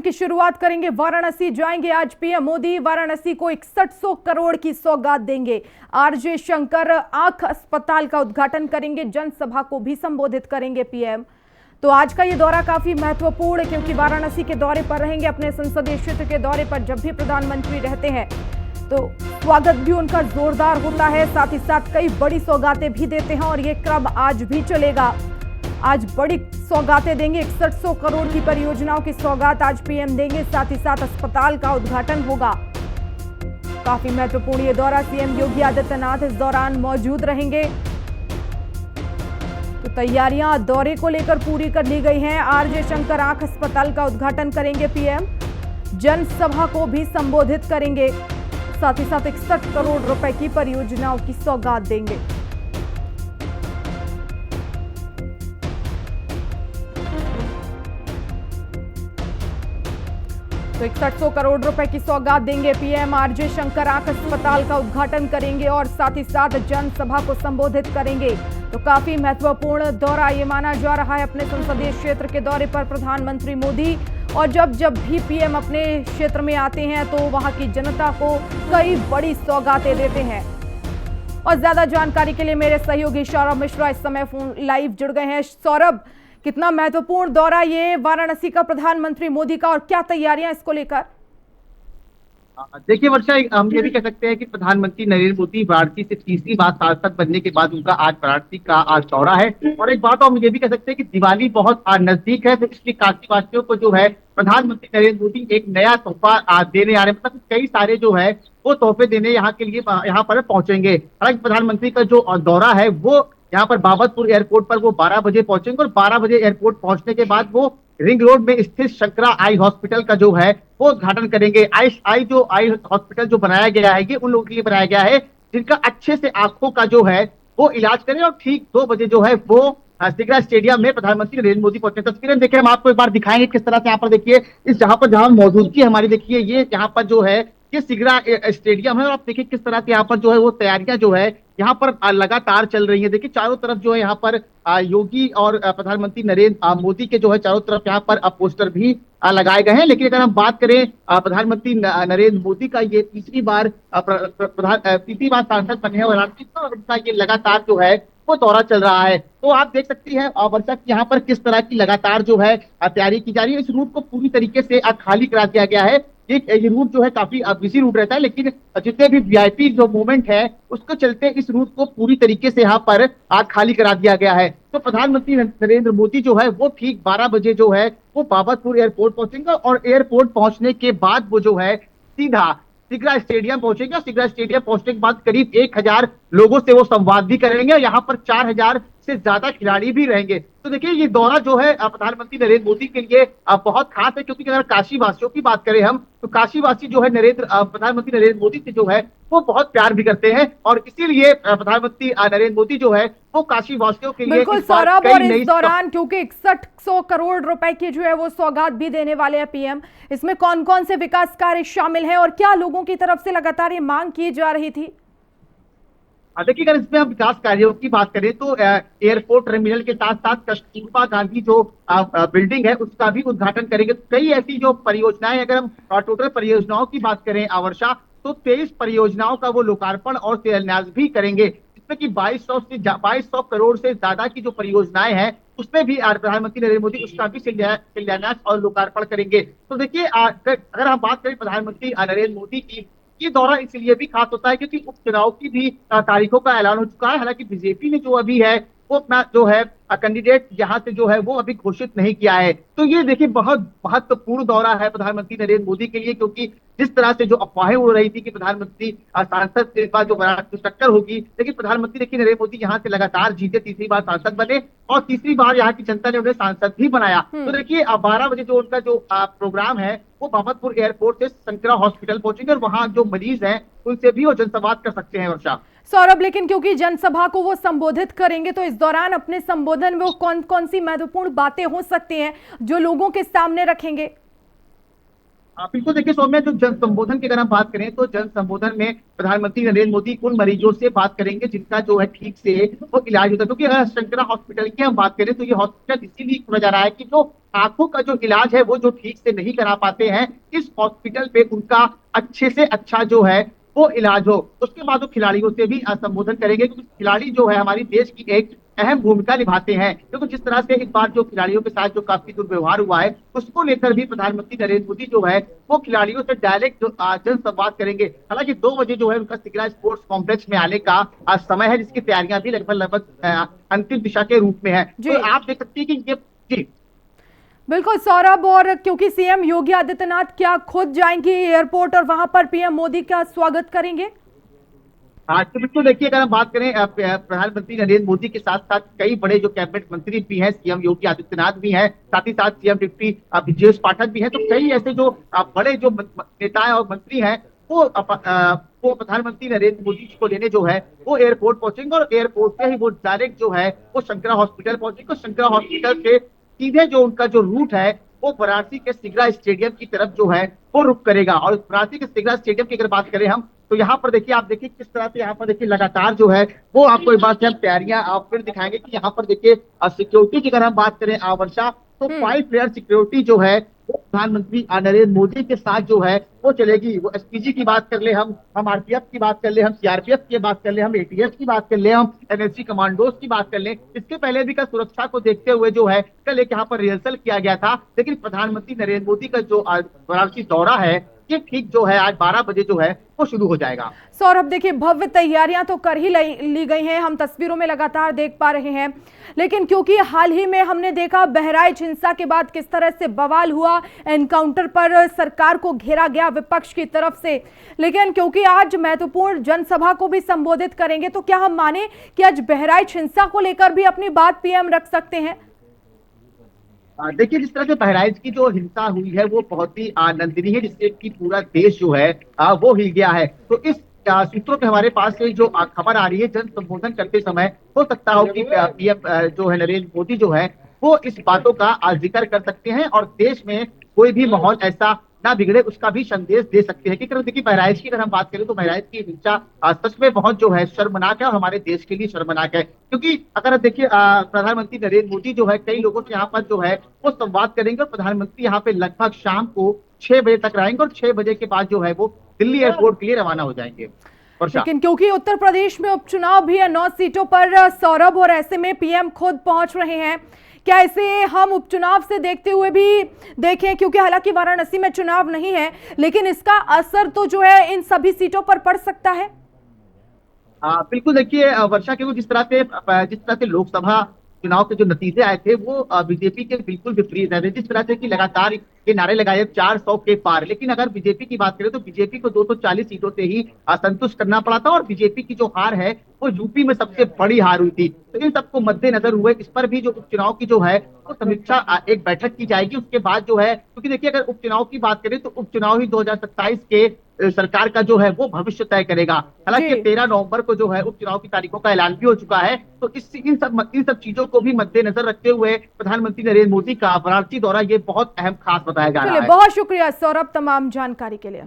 की शुरुआत करेंगे। वाराणसी जाएंगे आज पीएम मोदी। वाराणसी को 6100 करोड़ की सौगात देंगे। आरजे शंकर आंख अस्पताल का उद्घाटन करेंगे। जनसभा को भी संबोधित करेंगे पीएम। तो आज का ये दौरा काफी महत्वपूर्ण है क्योंकि वाराणसी के दौरे पर रहेंगे। अपने संसदीय क्षेत्र के दौरे पर जब भी प्रधानमंत्री रहते हैं तो स्वागत भी उनका जोरदार होता है, साथ ही साथ कई बड़ी सौगातें भी देते हैं और ये क्रम आज भी चलेगा। आज बड़ी सौगातें देंगे। 6100 करोड़ की परियोजनाओं की सौगात आज पीएम देंगे, साथ ही साथ अस्पताल का उद्घाटन होगा। काफी महत्वपूर्ण ये दौरा। सीएम योगी आदित्यनाथ इस दौरान मौजूद रहेंगे। तो तैयारियां दौरे को लेकर पूरी कर ली गई हैं। आरजे शंकर आंख अस्पताल का उद्घाटन करेंगे पीएम। जनसभा को भी संबोधित करेंगे, साथ ही साथ 61 करोड़ रुपए की परियोजनाओं की सौगात देंगे। तो 6100 करोड़ रुपए की सौगात देंगे पीएम। आरजे शंकर आंख अस्पताल का उद्घाटन करेंगे और साथ ही साथ जनसभा को संबोधित करेंगे। तो काफी महत्वपूर्ण दौरा ये माना जा रहा है अपने संसदीय क्षेत्र के दौरे पर प्रधानमंत्री मोदी। और जब भी पीएम अपने क्षेत्र में आते हैं तो वहां की जनता को कई बड़ी सौगातें देते हैं। और ज्यादा जानकारी के लिए मेरे सहयोगी सौरभ मिश्रा इस समय फोन लाइव जुड़ गए हैं। सौरभ, कितना महत्वपूर्ण दौरा ये वाराणसी का प्रधानमंत्री मोदी का और क्या तैयारियां इसको लेकर? देखिए वर्षा, हम ये भी कह सकते हैं कि प्रधानमंत्री नरेंद्र मोदी वाराणसी से तीसरी बार सांसद बनने के बाद उनका आज वाराणसी का आज दौरा है। और एक बात हम ये भी कह सकते हैं कि दिवाली बहुत नजदीक है, तो इसलिए काशीवासियों को जो है प्रधानमंत्री नरेंद्र मोदी एक नया तोहफा देने आ रहे हैं। मतलब कई सारे जो है वो तोहफे देने यहाँ के लिए यहाँ पर पहुंचेंगे। हालांकि प्रधानमंत्री का जो दौरा है वो यहाँ पर बाबतपुर एयरपोर्ट पर वो 12 बजे पहुंचेंगे और 12 बजे एयरपोर्ट पहुंचने के बाद वो रिंग रोड में स्थित शंकरा आई हॉस्पिटल का जो है वो उद्घाटन करेंगे। आई हॉस्पिटल जो बनाया गया है ये उन लोगों के लिए बनाया गया है जिनका अच्छे से आंखों का जो है वो इलाज करें। और ठीक 2 बजे जो है वो सिगरा स्टेडियम में प्रधानमंत्री नरेंद्र मोदी पहुंचे। तस्वीरें देखिए, हम आपको एक बार दिखाएंगे किस तरह से यहाँ पर देखिए इस जहां मौजूदगी हमारी देखिए ये यहाँ पर जो है ये सिगरा स्टेडियम है। और आप देखिए किस तरह से यहाँ पर जो है वो तैयारियां जो है यहाँ पर लगातार चल रही है। देखिए चारों तरफ जो है यहाँ पर योगी और प्रधानमंत्री नरेंद्र मोदी के जो है चारों तरफ यहाँ पर पोस्टर भी लगाए गए हैं। लेकिन अगर हम बात करें प्रधानमंत्री नरेंद्र मोदी का ये तीसरी बार सांसद बने हैं वाराणसी का, और उनका ये लगातार जो है वो दौरा चल रहा है। तो आप देख सकती हैं वर्षा की यहाँ पर किस तरह की लगातार जो है तैयारी की जा रही है। इस रूट को पूरी तरीके से खाली करा दिया गया है। ये रूट जो है काफी बिजी रूट रहता है, लेकिन जितने भी वीआईपी जो मूवमेंट है उसको चलते इस रूट को पूरी तरीके से यहाँ पर आज खाली करा दिया गया है। तो प्रधानमंत्री नरेंद्र मोदी जो है वो ठीक 12 बजे जो है वो बाबतपुर एयरपोर्ट पहुंचेंगे और एयरपोर्ट पहुंचने के बाद वो जो है सीधा सिगरा स्टेडियम पहुंचेंगे। सिगरा स्टेडियम पहुंचने के बाद करीब 1000 लोगों से वो संवाद भी करेंगे। यहाँ पर 4000 से ज्यादा खिलाड़ी भी रहेंगे। तो देखिए ये दौरा जो है प्रधानमंत्री नरेंद्र मोदी के लिए बहुत खास है, क्योंकि अगर काशी वासियों की बात करें हम तो काशी वासी जो है प्रधानमंत्री नरेंद्र मोदी से जो है वो बहुत प्यार भी करते हैं। और इसीलिए प्रधानमंत्री नरेंद्र मोदी जो है वो काशी वासियों के लिए बिल्कुल सौरभ। और इस दौरान क्योंकि 6100 करोड़ रुपए की जो है वो सौगात भी देने वाले हैं पीएम, इसमें कौन कौन से विकास कार्य शामिल हैं और क्या लोगों की तरफ से लगातार ये मांग की जा रही थी? देखिए अगर इसमें हम विकास कार्यों की बात करें तो एयरपोर्ट टर्मिनल के साथ साथ कस्तूरबा गांधी जो बिल्डिंग है उसका भी उद्घाटन करेंगे। कई ऐसी जो परियोजनाएं, अगर हम टोटल परियोजनाओं की बात करें वर्षा, तो 23 परियोजनाओं का वो लोकार्पण और शिलान्यास भी करेंगे, जिसमें कि 2200 करोड़ से ज्यादा की जो परियोजनाएं हैं उसमें भी प्रधानमंत्री नरेंद्र मोदी उसका भी शिलान्यास और लोकार्पण करेंगे। तो देखिए अगर हम बात करें प्रधानमंत्री नरेंद्र मोदी की, ये दौरा इसलिए भी खास होता है क्योंकि उपचुनाव की भी तारीखों का ऐलान हो चुका है। हालांकि बीजेपी ने जो अभी है वो अपना जो है कैंडिडेट यहाँ से जो है वो अभी घोषित नहीं किया है। तो ये देखिए बहुत महत्वपूर्ण दौरा है प्रधानमंत्री नरेंद्र मोदी के लिए, क्योंकि जिस तरह से जो अफवाहें उड़ रही थी कि प्रधानमंत्री सांसद के बाद जो वाराणसी टक्कर होगी, लेकिन प्रधानमंत्री देखिए नरेंद्र मोदी यहाँ से लगातार जीते, तीसरी बार सांसद बने और तीसरी बार यहाँ की जनता ने उन्हें सांसद भी बनाया। तो देखिए 12 बजे जो उनका जो प्रोग्राम है वो बाबतपुर एयरपोर्ट से शंकरा हॉस्पिटल पहुंचेंगे और वहां जो मरीज हैं उनसे भी वो जनसंवाद कर सकते हैं वर्षा। सौरभ, लेकिन क्योंकि जनसभा को वो संबोधित करेंगे तो इस दौरान अपने संबोधन में वो कौन कौन सी महत्वपूर्ण बातें हो सकती हैं जो लोगों के सामने रखेंगे? बिल्कुल देखिए सौम्या, जो जन संबोधन की अगर हम बात करें तो जन संबोधन में प्रधानमंत्री नरेंद्र मोदी उन मरीजों से बात करेंगे जिनका जो है ठीक से वो इलाज होता है। क्योंकि अगर शंकरा हॉस्पिटल की हम बात करें तो ये हॉस्पिटल इसीलिए खोला जा रहा है कि जो आंखों का जो इलाज है वो जो ठीक से नहीं करा पाते हैं, इस हॉस्पिटल पे उनका अच्छे से अच्छा जो है वो इलाज हो। उसके बाद वो खिलाड़ियों से भी संबोधन करेंगे, क्योंकि खिलाड़ी जो है हमारी देश की एक अहम भूमिका निभाते हैं। क्योंकि जिस तरह से इस बार जो खिलाड़ियों के साथ जो काफी दुर्व्यवहार हुआ है, उसको लेकर भी प्रधानमंत्री नरेंद्र मोदी जो है वो खिलाड़ियों से डायरेक्ट जो जन संवाद करेंगे। हालांकि 2 बजे जो है उनका सिगरा स्पोर्ट्स कॉम्प्लेक्स में आने का समय है, जिसकी तैयारियां भी लगभग लगभग अंतिम दिशा के रूप में है। जी तो आप देख सकते हैं कि ये जी बिल्कुल सौरभ, और क्योंकि सीएम योगी आदित्यनाथ क्या खुद जाएंगे एयरपोर्ट और वहां पर पीएम मोदी का स्वागत करेंगे? आज तो बिल्कुल देखिए, अगर हम बात करें प्रधानमंत्री नरेंद्र मोदी के साथ साथ कई बड़े जो कैबिनेट मंत्री भी हैं, सीएम योगी आदित्यनाथ भी हैं, साथ ही साथ सीएम डिप्टी ब्रजेश पाठक भी हैं। तो कई ऐसे जो बड़े जो नेता और मंत्री हैं वो वो प्रधानमंत्री नरेंद्र मोदी जी को लेने जो है वो एयरपोर्ट पहुंचेंगे, और एयरपोर्ट से ही वो डायरेक्ट जो है वो शंकरा हॉस्पिटल पहुंचेंगे। शंकरा हॉस्पिटल से सीधे जो उनका जो रूट है वो वाराणसी के सिगरा स्टेडियम की तरफ जो है वो रुक करेगा। और वाराणसी के सिगरा स्टेडियम की अगर बात करें हम, तो यहाँ पर देखिए, आप देखिए किस तरह से यहाँ पर देखिए लगातार जो है वो आपको एक बात से हम तैयारियां आप फिर दिखाएंगे कि यहाँ पर देखिए सिक्योरिटी की अगर हम बात करें वर्षा, तो 5 लेयर सिक्योरिटी जो है वो प्रधानमंत्री नरेंद्र मोदी के साथ जो है वो चलेगी। वो एसपीजी की बात कर ले, हम आरपीएफ की बात कर ले, हम सीआरपीएफ की बात कर ले, हम एटीएफ की बात कर ले, हम एनएसजी कमांडोज की बात कर ले। इसके पहले भी कल सुरक्षा को देखते हुए जो है कल एक यहाँ पर रिहर्सल किया गया था। लेकिन प्रधानमंत्री नरेंद्र मोदी का जो वाराणसी दौरा है ये ठीक जो है आज 12 बजे जो है वो शुरू हो जाएगा। सौरभ देखिए, भव्य तैयारियां तो कर ही ली गई हैं, हम तस्वीरों में लगातार देख पा रहे हैं। लेकिन क्योंकि हाल ही में हमने देखा बहराइच हिंसा के बाद किस तरह से बवाल हुआ, एनकाउंटर पर सरकार को घेरा गया विपक्ष की तरफ से, लेकिन क्योंकि आज महत्वपूर्ण जनसभा को भी संबोधित करेंगे, तो क्या हम माने कि आज बहराइच हिंसा को लेकर भी अपनी बात पीएम रख सकते हैं? देखिए, जिस तरह से बहराइच की जो हिंसा हुई है वो बहुत ही आनंदनीय है, जिससे कि पूरा देश जो है वो हिल गया है। तो इस सूत्रों पे हमारे पास से जो खबर आ रही है, जन संबोधन करते समय हो सकता हो कि पीएम जो है नरेंद्र मोदी जो है वो इस बातों का जिक्र कर सकते हैं, और देश में कोई भी माहौल ऐसा ना बिगड़े उसका भी संदेश दे सकते हैं। कि देखिए, बहराइच की अगर हम बात करें तो बहराइच की हिंसा सच में बहुत जो है शर्मनाक है, और हमारे देश के लिए शर्मनाक है। क्योंकि अगर देखिए प्रधानमंत्री नरेंद्र मोदी जो है कई लोगों से यहाँ पर जो है वो संवाद करेंगे, और प्रधानमंत्री यहाँ पे लगभग शाम को 6 बजे तक रहेंगे, और 6 बजे के बाद जो है वो दिल्ली एयरपोर्ट के लिए रवाना हो जाएंगे। लेकिन क्योंकि उत्तर प्रदेश में उपचुनाव भी है 9 सीटों पर सौरभ, और ऐसे में पीएम खुद पहुंच रहे हैं, क्या इसे हम उपचुनाव से देखते हुए भी देखें? क्योंकि हालांकि वाराणसी में चुनाव नहीं है, लेकिन इसका असर तो जो है इन सभी सीटों पर पड़ सकता है। बिल्कुल देखिए वर्षा, क्योंकि जिस तरह से लोकसभा चुनाव के जो नतीजे आए थे वो बीजेपी के बिल्कुल विपरीत रहे थे। जिस तरह से कि लगातार ये नारे लगाए 400 के पार, लेकिन अगर बीजेपी की बात करें तो बीजेपी को 240 सीटों से ही असंतुष्ट करना पड़ा था, और बीजेपी की जो हार है वो यूपी में सबसे बड़ी हार हुई थी। तो इन सबको मद्देनजर हुए इस पर भी जो उपचुनाव की जो है वो समीक्षा एक बैठक की जाएगी। उसके बाद जो है, क्योंकि देखिए अगर उपचुनाव की बात करें तो उपचुनाव ही 2027 के सरकार का जो है वो भविष्य तय करेगा। हालांकि 13 नवंबर को जो है उपचुनाव की तारीखों का ऐलान भी हो चुका है। तो इन सब चीजों को भी मद्देनजर रखते हुए प्रधानमंत्री नरेंद्र मोदी का वाराणसी दौरा ये बहुत अहम खास बताया जा रहा है। बहुत शुक्रिया सौरभ तमाम जानकारी के लिए।